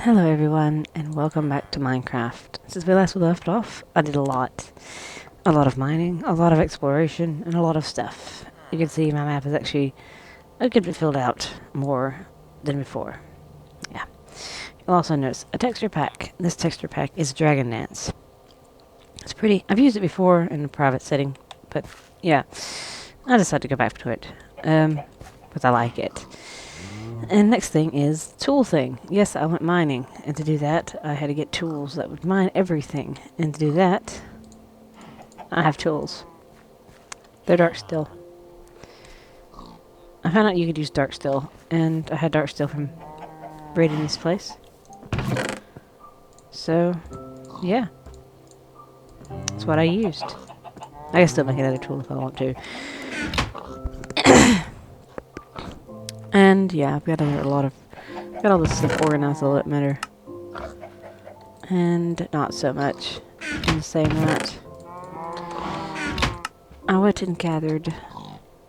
Hello everyone, and welcome back to Minecraft. Since we last left off, I did a lot. A lot of mining, a lot of exploration, and a lot of stuff. You can see my map is actually a good bit filled out more than before. Yeah. You'll also notice a texture pack. This texture pack is Dragon Dance. It's pretty. I've used it before in a private setting, but yeah. I decided to go back to it. Because I like it. And next thing is tool thing. Yes, I went mining, and to do that, I had to get tools that would mine everything. And to do that, I have tools. They're dark steel. I found out you could use dark steel, and I had dark steel from raiding this place. So, yeah. That's what I used. I can still make another tool if I want to. And yeah, I've got got all this stuff organized a little bit better. And not so much. In saying that, I went and gathered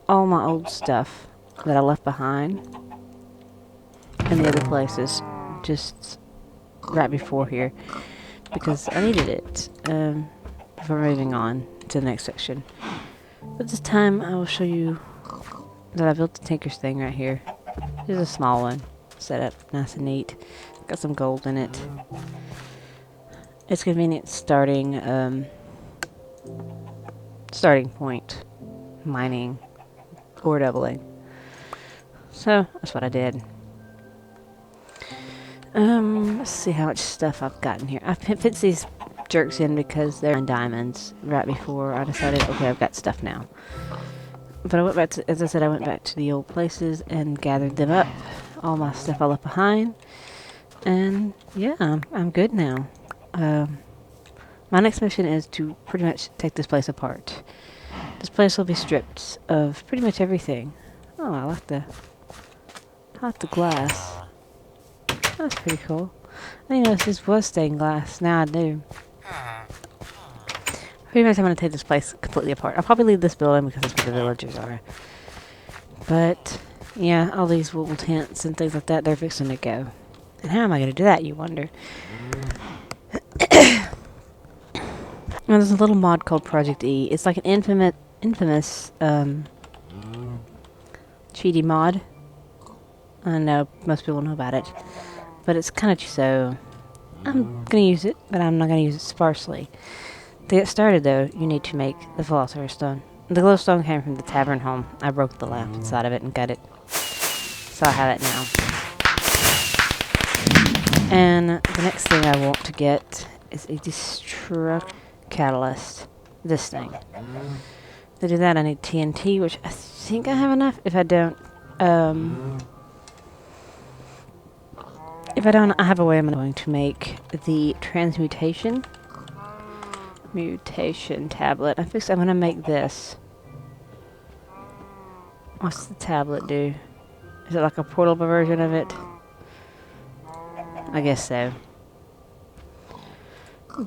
all my old stuff that I left behind in the other places, just right before here, because I needed it before moving on to the next section. But this time I will show you that I built the Tinker's thing right here. This is a small one, set up nice and neat. Got some gold in it. It's convenient starting point, mining or doubling. So that's what I did. Let's see how much stuff I've got in here. I fit these jerks in because they're in diamonds right before I decided, okay, I've got stuff now. But I went back to, as I said, I went back to the old places and gathered them up. All my stuff I left behind. And yeah, I'm good now. My next mission is to pretty much take this place apart. This place will be stripped of pretty much everything. Oh, I like the glass. That's pretty cool. I didn't know this was stained glass. Now I do. Pretty much I'm going to take this place completely apart. I'll probably leave this building because that's where the villagers are. But, yeah, all these wool tents and things like that, they're fixing to go. And how am I going to do that, you wonder? Well, there's a little mod called Project E. It's like an infamous cheaty mod. I know most people know about it. But it's kind of so... I'm going to use it, but I'm not going to use it sparsely. To get started, though, you need to make the philosopher's stone. The glowstone came from the tavern home. I broke the lamp inside of it and got it. So I have it now. And the next thing I want to get is a destruct catalyst. This thing. To do that, I need TNT, which I think I have enough. If I don't, I have a way I'm going to make the Transmutation Tablet. I'm going to make this. What's the tablet do? Is it like a portable version of it? I guess so.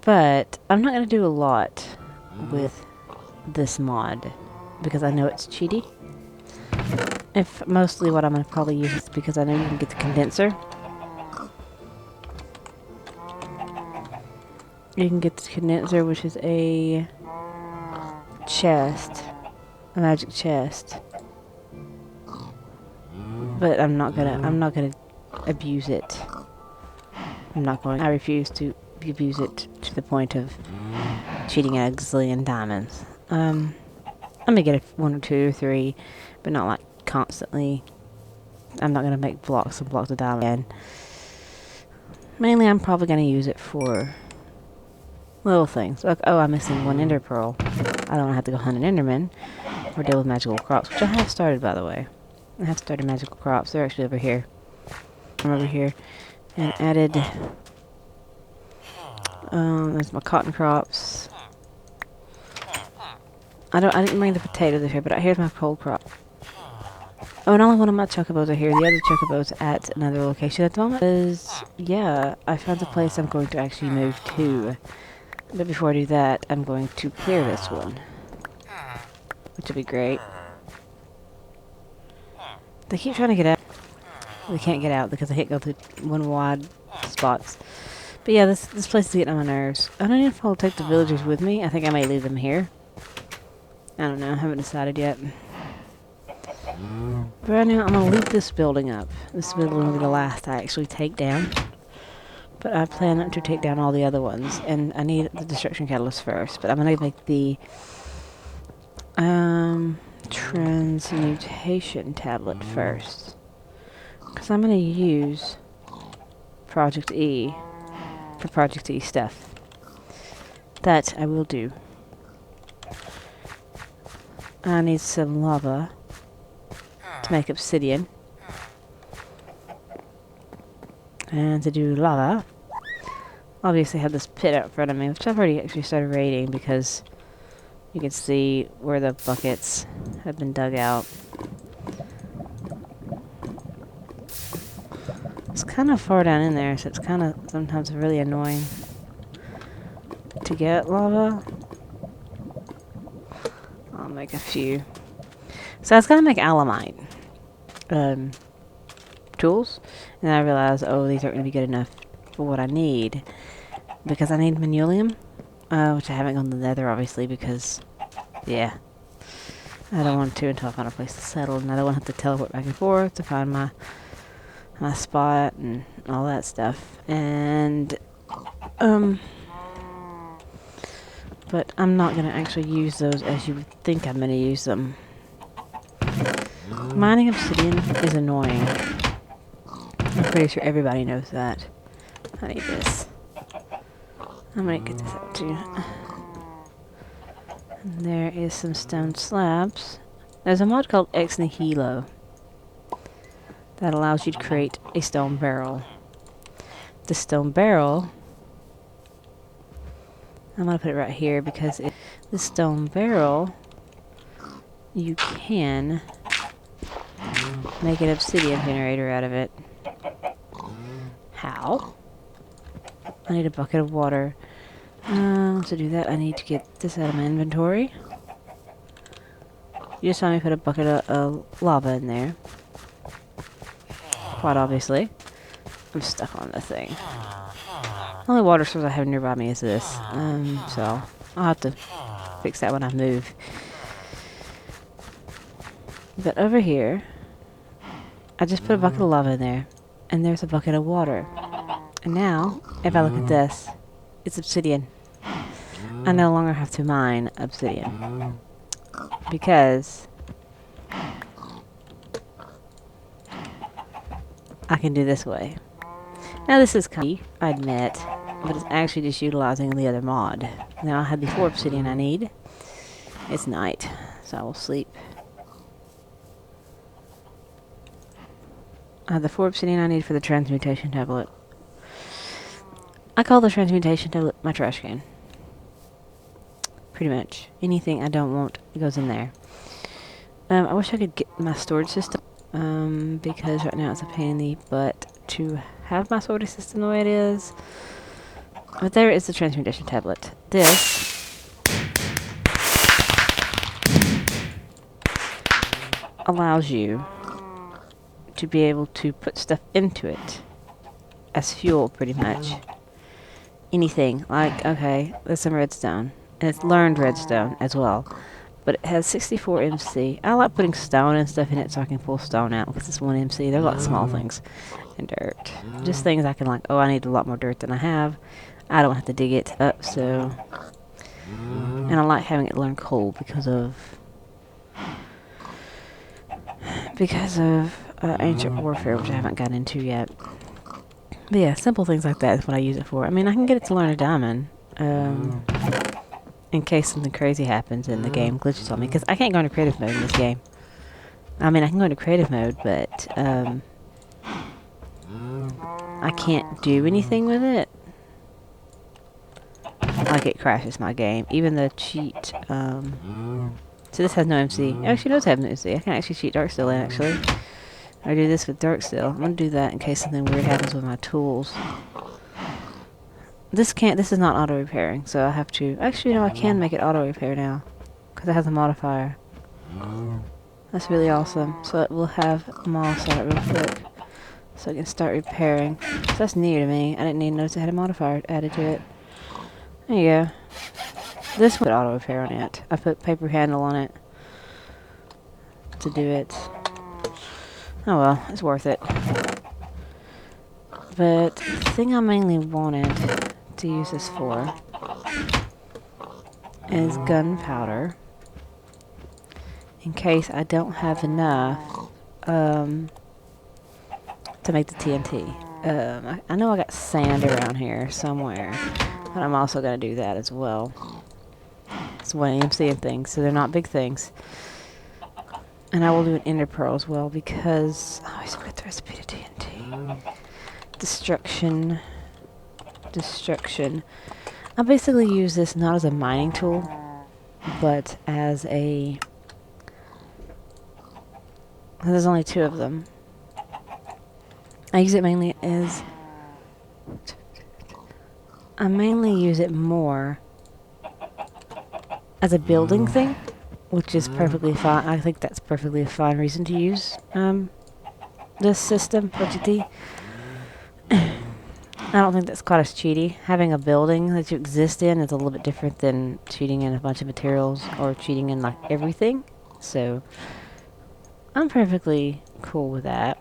But I'm not going to do a lot with this mod because I know it's cheaty. If mostly what I'm going to probably use is because I know you can get the condenser. You can get the condenser, which is a chest, a magic chest. But I'm not gonna abuse it. I refuse to abuse it to the point of cheating at a gazillion diamonds. I'm gonna get one or two or three, but not like constantly. I'm not gonna make blocks and blocks of diamond. Mainly, I'm probably gonna use it for little things. Like, oh, I'm missing one ender pearl. I don't have to go hunt an enderman or deal with magical crops, which I have started, by the way. I have started magical crops. They're actually over here. I'm over here. And added... there's my cotton crops. I didn't bring the potatoes over here, but here's my cold crop. Oh, and only one of my chocobos are here. The other chocobo's at another location at the moment. Yeah, I found a place I'm going to actually move to. But before I do that, I'm going to clear this one. Which will be great. They keep trying to get out. They can't get out because I can't go through one wide spots. But yeah, this place is getting on my nerves. I don't even know if I'll take the villagers with me. I think I may leave them here. I don't know. I haven't decided yet. But right now, I'm going to loot this building up. This building will be the last I actually take down. But I plan not to take down all the other ones. And I need the destruction catalyst first. But I'm going to make the Transmutation Tablet first. Because I'm going to use Project E for Project E stuff. That I will do. I need some lava to make obsidian. And to do lava, obviously I have this pit out in front of me, which I've already actually started raiding because you can see where the buckets have been dug out. It's kind of far down in there, so it's kind of sometimes really annoying to get lava. I'll make a few. So I was going to make alamite tools, and then I realized, oh, these aren't going to be good enough for what I need, because I need manulium, which I haven't gone to the nether, obviously, because, yeah, I don't want to until I find a place to settle, and I don't want to have to teleport back and forth to find my spot and all that stuff, and, but I'm not going to actually use those as you would think I'm going to use them. Mining obsidian is annoying. I'm pretty sure everybody knows that. I need this. I'm going to get this up too. And there is some stone slabs. There's a mod called Ex Nihilo that allows you to create a stone barrel. The stone barrel, I'm going to put it right here because the stone barrel, you can make an obsidian generator out of it. How? I need a bucket of water. To do that, I need to get this out of my inventory. You just saw me put a bucket of lava in there. Quite obviously. I'm stuck on the thing. The only water source I have nearby me is this. So I'll have to fix that when I move. But over here, I just put a bucket of lava in there, and there's a bucket of water. And now, if I look at this, it's obsidian. I no longer have to mine obsidian, because I can do this way. Now this is kind of, I admit, but it's actually just utilizing the other mod. Now I have the 4 obsidian I need. It's night, so I will sleep. I have the 4 obsidian I need for the Transmutation Tablet. I call the Transmutation Tablet my trash can. Pretty much. Anything I don't want goes in there. I wish I could get my storage system, because right now it's a pain in the butt to have my storage system the way it is. But there is the Transmutation Tablet. This allows you to be able to put stuff into it as fuel, pretty much. Anything. Like, okay, there's some redstone. And it's learned redstone as well. But it has 64 MC. I like putting stone and stuff in it so I can pull stone out because it's 1 MC. They're like small things. And dirt. Just things I can like, oh, I need a lot more dirt than I have. I don't have to dig it up, so... And I like having it learn coal because of ancient warfare, which I haven't gotten into yet. But yeah, simple things like that is what I use it for. I mean, I can get it to learn a diamond. In case something crazy happens and the game glitches on me. Because I can't go into creative mode in this game. I mean, I can go into creative mode, but I can't do anything with it. Like, it crashes my game. Even the cheat, so this has no MC. It actually does have no MC. I can actually cheat Darksteel in, actually. I do this with Darksteel. I'm going to do that in case something weird happens with my tools. This is not auto-repairing, so I have to... Actually, no, I can make it auto-repair now. Because it has a modifier. That's really awesome. So it will have them all set up real quick. so I can start repairing. So that's new to me. I didn't even notice it had a modifier added to it. There you go. This one auto repair on it. I put paper handle on it to do it. Oh well, it's worth it. But the thing I mainly wanted to use this for is gunpowder. In case I don't have enough to make the TNT. I know I got sand around here somewhere, but I'm also going to do that as well. That's what I'm seeing things, so they're not big things. And I will do an ender pearl as well because I always forget the recipe to TNT. Destruction. I basically use this not as a mining tool, but as a... There's only 2 of them. I use it mainly as... I mainly use it more as a building thing, which is perfectly fine. I think that's perfectly a fine reason to use this system, Project D. I don't think that's quite as cheaty. Having a building that you exist in is a little bit different than cheating in a bunch of materials or cheating in like everything. So I'm perfectly cool with that.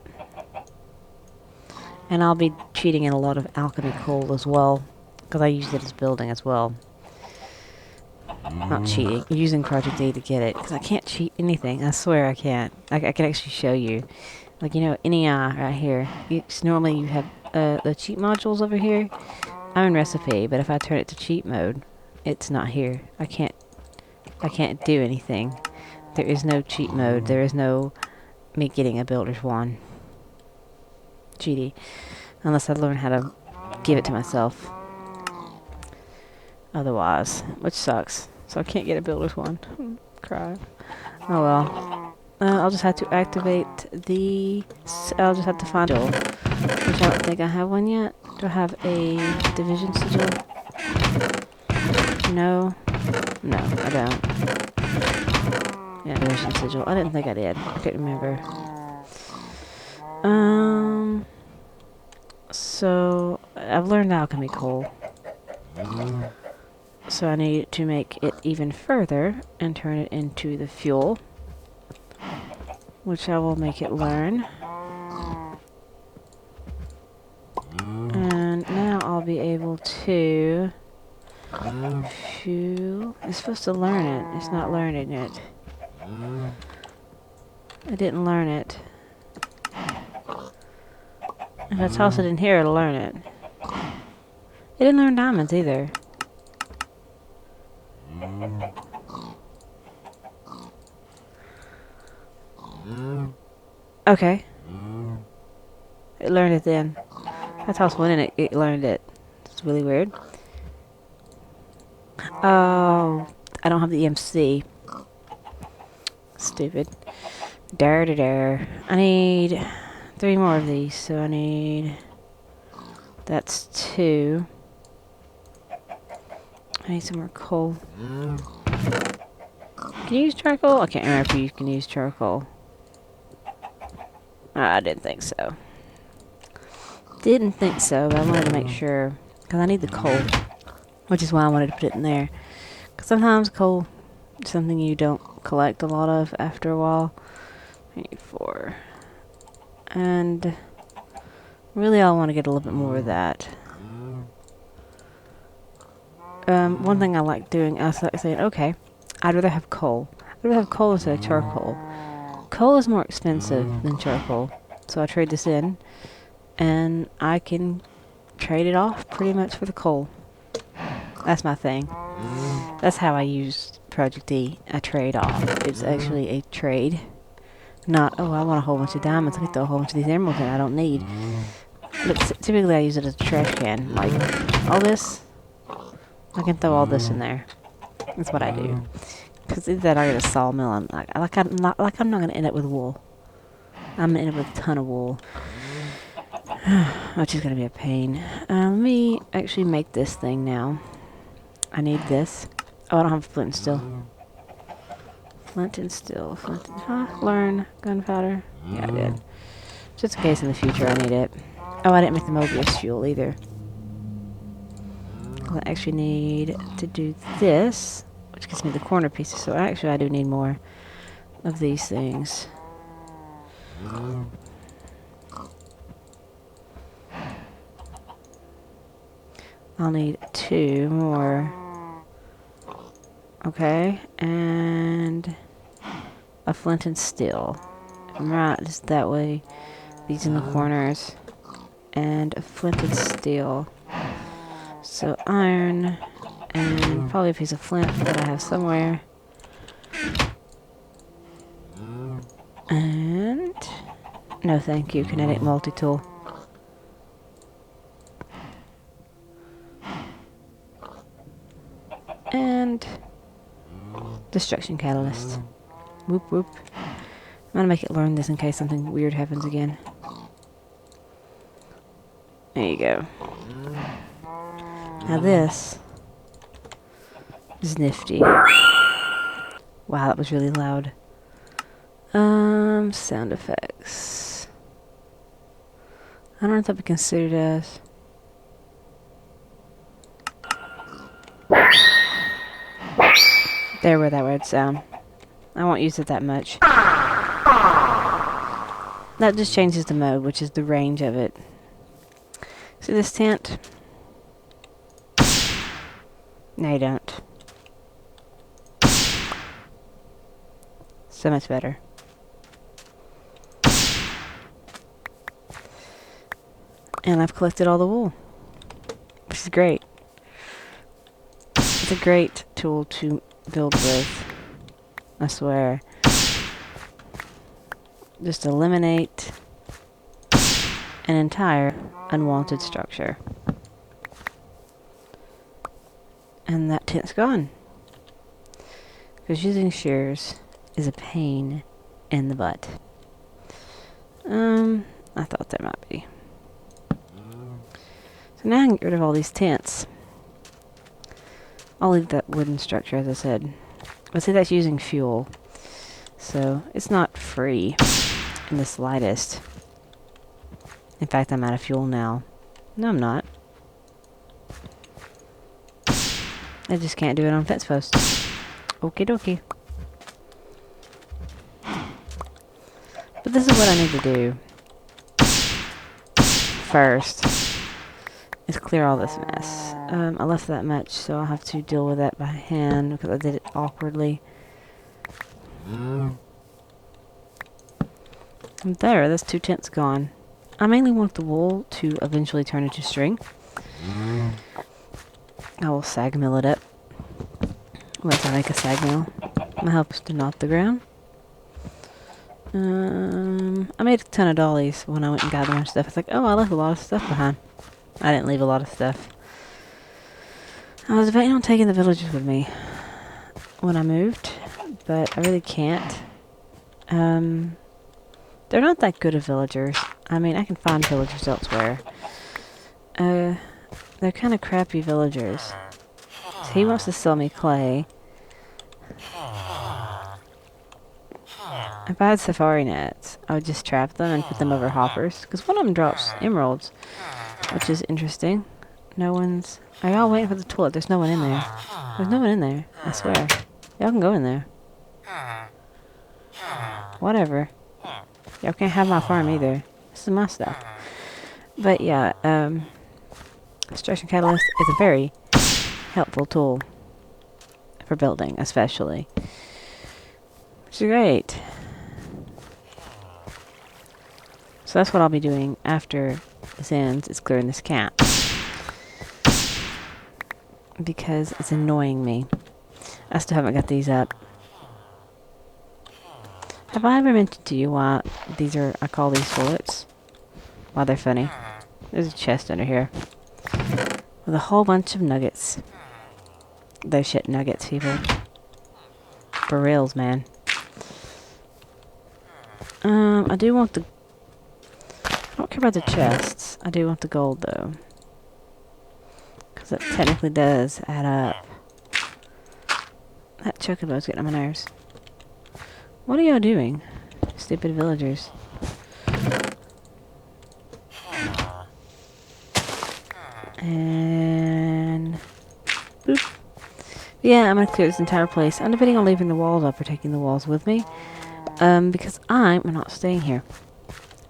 And I'll be cheating in a lot of alchemy coal as well, because I use it as building as well. Not cheating, using Project D to get it, because I can't cheat anything. I swear I can't. I can actually show you. Like, you know, NEI right here. Normally you have the cheat modules over here. I'm in recipe, but if I turn it to cheat mode, it's not here. I can't do anything. There is no cheat mode. There is no me getting a builder's wand. Cheaty. Unless I learn how to give it to myself. Otherwise, which sucks. So I can't get a builder's wand. Cry. Oh well. I'll just have to activate the... I'll just have to find Joel. Which I don't think I have one yet. Do I have a division sigil? No. No, I don't. Yeah, division sigil. I didn't think I did. I can't remember. So, I've learned alchemy coal. So I need to make it even further and turn it into the fuel, which I will make it learn. And now I'll be able to fuel. It's supposed to learn it. It's not learning it. I didn't learn it. If I toss it in here, it'll learn it. It didn't learn diamonds either. Okay. It learned it then. I tossed one in it, it learned it. It's really weird. Oh, I don't have the EMC. Stupid. Dare. I need 3 more of these, so I need... That's 2. I need some more coal. Can you use charcoal? I can't remember if you can use charcoal. I didn't think so. Didn't think so, but I wanted to make sure. Because I need the coal. Which is why I wanted to put it in there. Because sometimes coal is something you don't collect a lot of after a while. I need 4. And really I want to get a little bit more of that. One thing I like doing, I was like saying, okay, I'd rather have coal. I'd rather have coal instead of charcoal. Coal is more expensive than charcoal, so I trade this in, and I can trade it off pretty much for the coal. That's my thing. That's how I use Project D. I trade off. It's actually a trade. Not, oh, I want a whole bunch of diamonds. Let me throw a whole bunch of these emeralds in I don't need. But typically I use it as a trash can. Like, all this, I can throw all this in there. That's what I do. Because either that or I get a sawmill. I'm not going to end up with wool. I'm going to end up with a ton of wool. Which is going to be a pain. Let me actually make this thing now. I need this. Oh, I don't have flint and steel. Flint and steel. Learn gunpowder. Yeah, I did. Just in case in the future I need it. Oh, I didn't make the Mobius fuel either. I actually need to do this, which gives me the corner pieces. So actually I do need more of these things. I'll need 2 more. Okay, and a flint and steel. Right, just that way. These in the corners. And a flint and steel. So iron, and probably a piece of flint that I have somewhere. And no thank you, kinetic multi-tool. And destruction catalyst. Whoop whoop. I'm gonna make it learn this in case something weird happens again. There you go. Now this is nifty. Wow, that was really loud. Sound effects. I don't know if that would be considered as. There where that word sound. I won't use it that much. That just changes the mode, which is the range of it. See this tent? No, you don't. So much better. And I've collected all the wool, which is great. It's a great tool to build with. I swear. Just eliminate an entire unwanted structure. And that tent's gone. Because using shears is a pain in the butt. I thought there might be. So now I can get rid of all these tents. I'll leave that wooden structure as I said. But see, that's using fuel. So it's not free in the slightest. In fact, I'm out of fuel now. No, I'm not. I just can't do it on fence posts. Okie dokie. But this is what I need to do. First is clear all this mess. I left that much, so I'll have to deal with that by hand because I did it awkwardly. And there, that's 2 tents gone. I mainly want the wool to eventually turn into string. I will sag mill it up. Once I make a sag mill, that helps to knot the ground. I made a ton of dollies when I went and got a bunch of stuff. It's like, oh, I left a lot of stuff behind. I didn't leave a lot of stuff. I was debating on taking the villagers with me when I moved, but I really can't. They're not that good of villagers. I mean, I can find villagers elsewhere. They're kind of crappy villagers. So he wants to sell me clay. If I had safari nets, I would just trap them and put them over hoppers. Because one of them drops emeralds, which is interesting. No one's... Are y'all waiting for the toilet? There's no one in there. There's no one in there. I swear. Y'all can go in there. Whatever. Y'all can't have my farm either. This is my stuff. But yeah, Destruction Catalyst is a very helpful tool for building, especially. Which is great. So that's what I'll be doing after this ends, is clearing this camp. Because it's annoying me. I still haven't got these up. Have I ever mentioned to you why these are, I call these bullets? Why they're funny. There's a chest under here. With a whole bunch of nuggets. Those shit nuggets, people. For reals, man. I do want the... I don't care about the chests. I do want the gold, though. Because it technically does add up. That chocobo's getting on my nerves. What are y'all doing? Stupid villagers. And boop. Yeah, I'm gonna clear this entire place. I'm debating on leaving the walls up or taking the walls with me. Because I'm not staying here.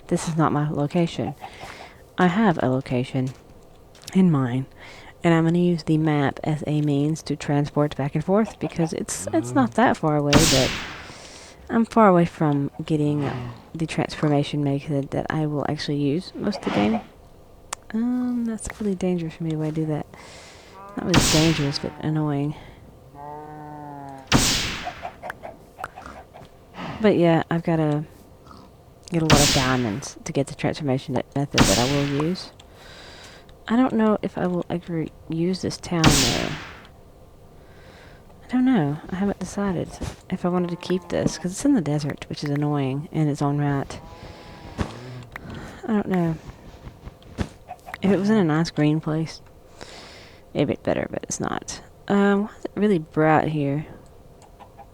This is not my location. I have a location in mind, and I'm gonna use the map as a means to transport back and forth because it's not that far away, but I'm far away from getting the transformation method that I will actually use most of the game. That's really dangerous for me the way I do that. Not really dangerous, but annoying. But yeah, I've got to get a lot of diamonds to get the transformation method that I will use. I don't know if I will ever use this town though. I don't know. I haven't decided if I wanted to keep this because it's in the desert, which is annoying in its own right. I don't know. If it was in a nice green place, it'd be better, but it's not. Why is it really bright here?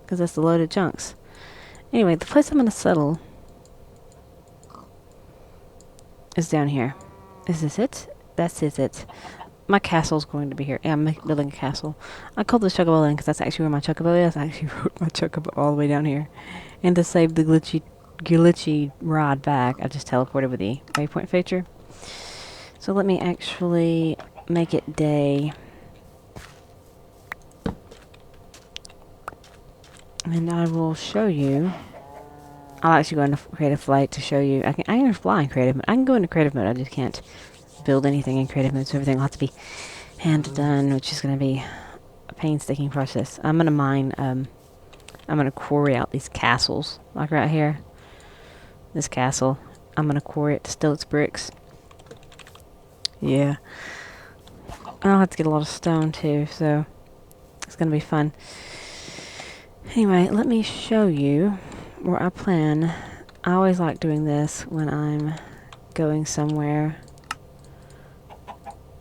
Because that's the loaded chunks. Anyway, the place I'm going to settle is down here. Is this it? That's it. My castle's going to be here. Yeah, I'm building a castle. I called this Chocobo Land because that's actually where my Chocobo is. I actually wrote my Chocobo all the way down here. And to save the glitchy ride back, I just teleported with the waypoint feature. So let me actually make it day. And I will show you. I'll actually go into creative flight to show you. I can fly in creative mode. I can go into creative mode. I just can't build anything in creative mode, so everything will have to be hand done, which is going to be a painstaking process. I'm going to mine, I'm going to quarry out these castles, like right here. This castle. I'm going to quarry it to still its bricks. Yeah. I'll have to get a lot of stone too, so it's going to be fun. Anyway, let me show you where I plan. I always like doing this when I'm going somewhere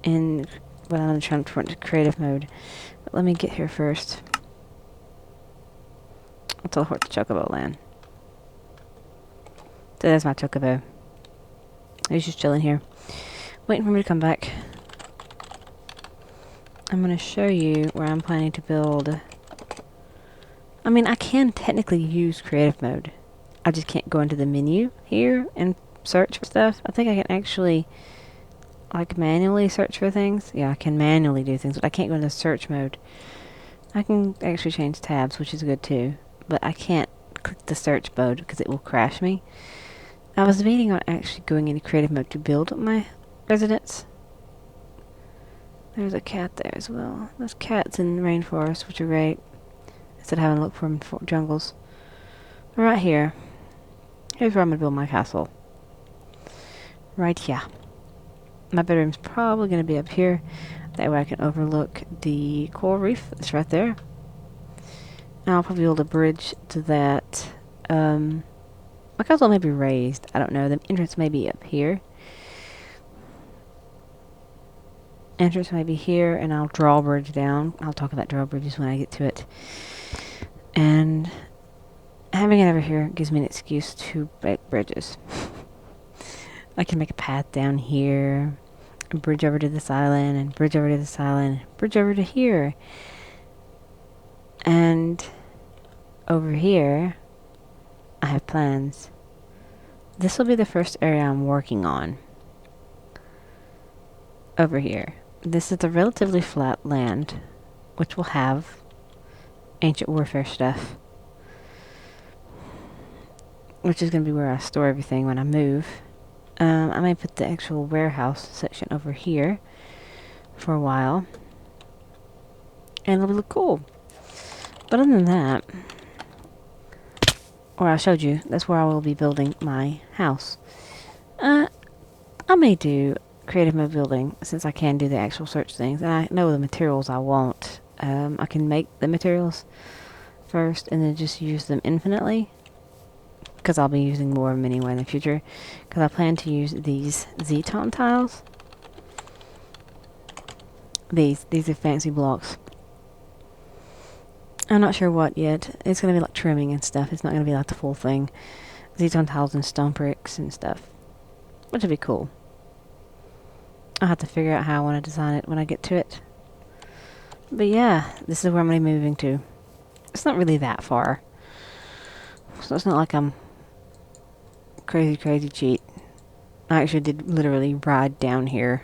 when I'm trying to into creative mode. But let me get here first. I'll teleport to Chocobo Land. So there's my Chocobo. He's just chilling here, waiting for me to come back. I'm going to show you where I'm planning to build. I mean, I can technically use creative mode. I just can't go into the menu here and search for stuff. I think I can actually, like, manually search for things. Yeah, I can manually do things, but I can't go into search mode. I can actually change tabs, which is good too. But I can't click the search mode because it will crash me. I was debating on actually going into creative mode to build my residence. There's a cat there as well. There's cats in the rainforest, which are great. Instead of having to look for them in jungles. But right here. Here's where I'm going to build my castle. Right here. My bedroom's probably going to be up here. That way I can overlook the coral reef that's right there. And I'll probably build a bridge to that. My castle may be raised. I don't know. The entrance may be up here. Entrance may be here, and I'll drawbridge down. I'll talk about drawbridges when I get to it. And having it over here gives me an excuse to make bridges. I can make a path down here, a bridge over to this island, and bridge over to this island, bridge over to here. And over here, I have plans. This will be the first area I'm working on. Over here. This is a relatively flat land, which will have ancient warfare stuff. Which is going to be where I store everything when I move. I may put the actual warehouse section over here for a while. And it'll look cool. But other than that, where I showed you, that's where I will be building my house. I may do creative mode building, since I can do the actual search things, and I know the materials I want. I can make the materials first, and then just use them infinitely, because I'll be using more of them anyway in the future, because I plan to use these Zeton tiles. These are fancy blocks. I'm not sure what yet. It's going to be like trimming and stuff. It's not going to be like the full thing. Zeton tiles and stone bricks and stuff, which would be cool. I'll have to figure out how I want to design it when I get to it. But yeah, this is where I'm going to be moving to. It's not really that far. So it's not like I'm crazy cheat. I actually did literally ride down here.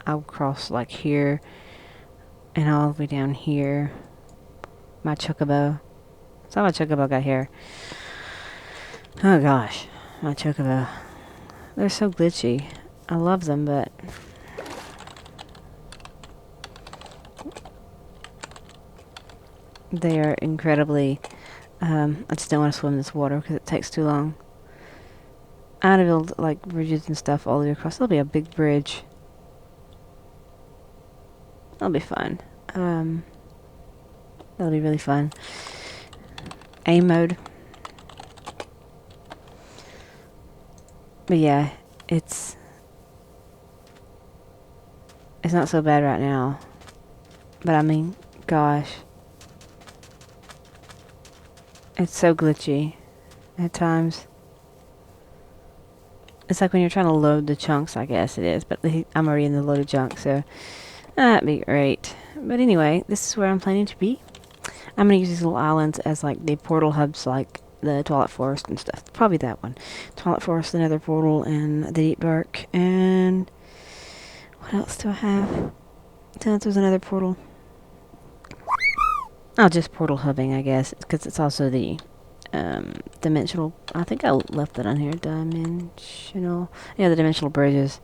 I'll cross like here and all the way down here. My chocobo. So my chocobo got here. Oh gosh, my chocobo. They're so glitchy. I love them, but they are incredibly... I just don't want to swim in this water because it takes too long. I want to build like bridges and stuff all the way across. There'll be a big bridge. That'll be fun. That'll be really fun. Aim mode. But yeah, it's not so bad right now. But I mean, gosh. It's so glitchy at times. It's like when you're trying to load the chunks, I guess it is. But I'm already in the loaded chunk, so that'd be great. But anyway, this is where I'm planning to be. I'm going to use these little islands as like the portal hubs, like the Twilight Forest and stuff. Probably that one. Twilight Forest, another portal, and the Deep Dark. And what else do I have? There's another portal. Oh, just portal hubbing, I guess, because it's also the dimensional. I think I left that on here. Dimensional. Yeah, the dimensional bridges.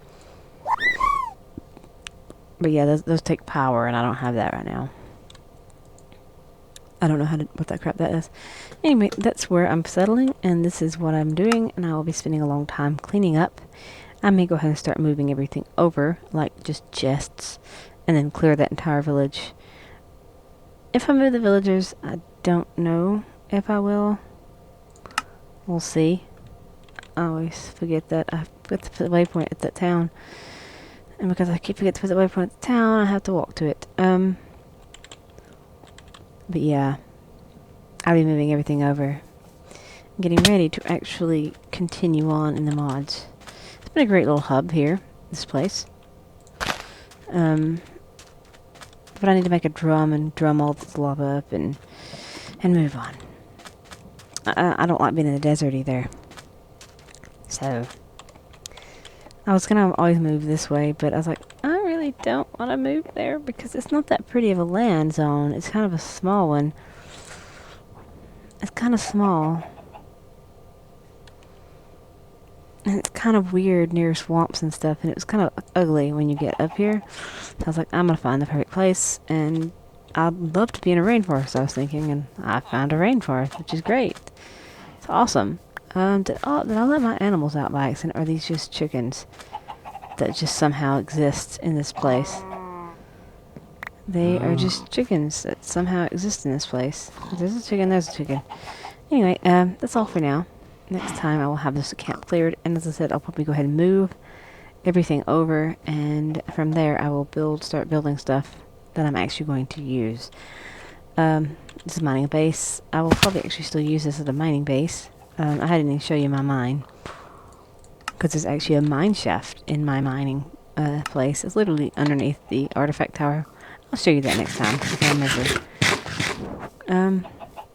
But yeah, those take power, and I don't have that right now. I don't know what that crap that is. Anyway, that's where I'm settling, and this is what I'm doing, and I will be spending a long time cleaning up. I may go ahead and start moving everything over, like just chests, and then clear that entire village. If I move the villagers, I don't know if I will. We'll see. I always forget that I forget to put the waypoint at that town. And because I keep forgetting to put the waypoint at the town, I have to walk to it. But yeah, I'll be moving everything over. Getting ready to actually continue on in the mods. It's been a great little hub here, this place. But I need to make a drum and drum all this lava up and move on. I don't like being in the desert either. So, I was gonna always move this way, but I was like, I really don't want to move there because it's not that pretty of a land zone. It's kind of a small one. It's kind of small. And it's kind of weird near swamps and stuff, and it was kind of ugly when you get up here. So I was like, I'm gonna find the perfect place, and I'd love to be in a rainforest, I was thinking, and I found a rainforest, which is great. It's awesome. Did I let my animals out by accident, or are these just chickens that just somehow exist in this place? They are just chickens that somehow exist in this place. There's a chicken, there's a chicken. Anyway, that's all for now. Next time I will have this camp cleared, and as I said, I'll probably go ahead and move everything over, and from there I will start building stuff that I'm actually going to use. This is mining a base. I will probably actually still use this as a mining base. I didn't even show you my mine, because there's actually a mine shaft in my mining place. It's literally underneath the artifact tower. I'll show you that next time if I remember.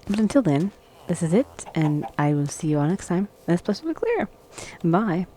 But until then, this is it, and I will see you all next time. This place will be clear. Bye.